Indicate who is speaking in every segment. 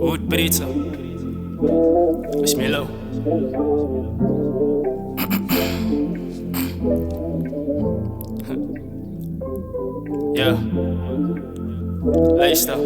Speaker 1: Utbritzer, Bismillah. Yeah, luister.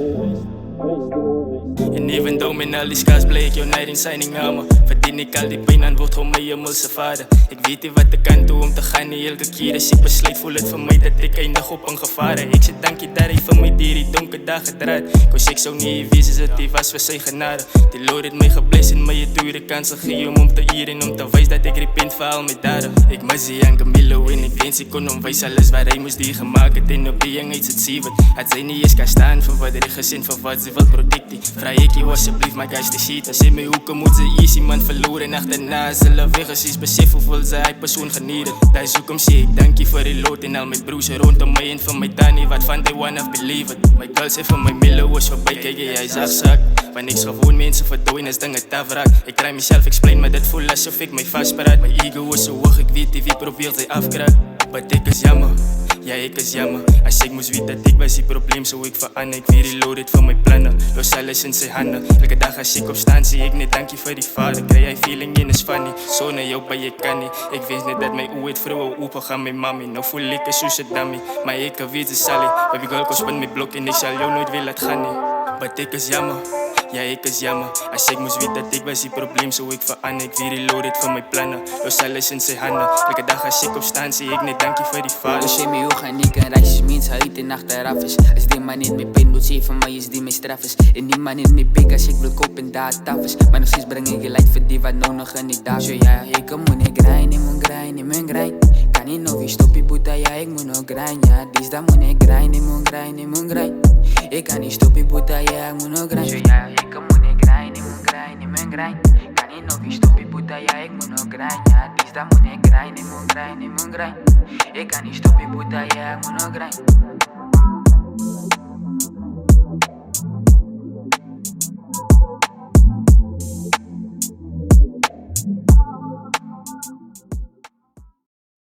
Speaker 1: En eventueel met al die skaars bleek jou night in signing armen. Verdien ik al die pijn en word gewoon my hemelse vader. Ik weet niet wat ik kan doen om te gaan nie elke keer as ik besluit voel het vir my dat ik eindig op een gevare. Ik sê dankie dat hy vir my dier die donker dag gedraad. Koos ek sou nie wees as het was vir sy genade. Die Lord het my gebless en my het dure kansen gee om te eer en om te wys dat ek repent vir al my dade. Ik mis die Young Camilo en ik wens ek kon hom wys alles wat hy moes die gemaakt het en op die eenheid het sien wat. Het sy nie eens kan staan vir wat hy gesien vir wat sy wil protectie. Vraag ek jy asseblief my guys te shit. Sê my hoeke moet sy easy man verloor en achterna is hulle weg as is besef hoeveel sy hy persoon geniet het. Daar is hoekom sê ek dankie vir die lot en al my broers rondom my en vir my tannie wat van day one af believe it. My girl sê vir my Milo is voorbij, kyk jy is afsak. Want ek gewoon mense verdooi en as dinge taf raak. Ek try myself explain maar dit voel asof ek my vastberaad. My ego is so hoog, ek weet wie probeer sy afkraak. But ek is jammer, ja ek is jammer. As ek moes weet dat ek was die probleem so ek verander. Ek weet die Lord het vir my planne, los alles in sy hande. Elke dag as ek opstaan sê ek net dankie vir die vader. Kry hy feeling en is funny, sonder jou by ek kan nie. Ek wens net dat my oe het vroeger open gaan my mami. Nou voel ek soos 'n dummy, maar ek weet ze sal nie. Baby girl kom spin my blok en ek sal jou nooit weer laat gaan nie. But ek is jammer, ja ek is jammer. As ek moes weet dat ek was die probleem so ek verander. Ek weet die Lord het vir my planne, los alles in sy hande. Elke dag as ek opstaan sê ek net dankie vir die vader.
Speaker 2: As jy my hoe gaan ek en reis mens uit en achteraf is. As die man net my pijn moet sê vir my is die my straf is. En die man net my pek as ek wil kop en daar taf is. Maar nog steeds bring ek die light vir die wat nou nog in die dag. So ja, ek moet ek grind, ek moet grind, ek moet grind. Kan nie nou weer stop die boete, ja ek moet nog grind. Ja, dis dat moet ek grind, ek moet grind, ek moet grind. Ik kan niet stoppen, puta, ja, ik moet nog grind. So ja, ik moet niet grind, ik moet grind, ik moet grind. Kan niet nog weer stoppen, puta, ja, ik moet nog grind. Ja, dus dat moet ik grind, ik moet grind, ik moet grind. Ik kan niet stoppen, puta, ja, ik moet nog grind.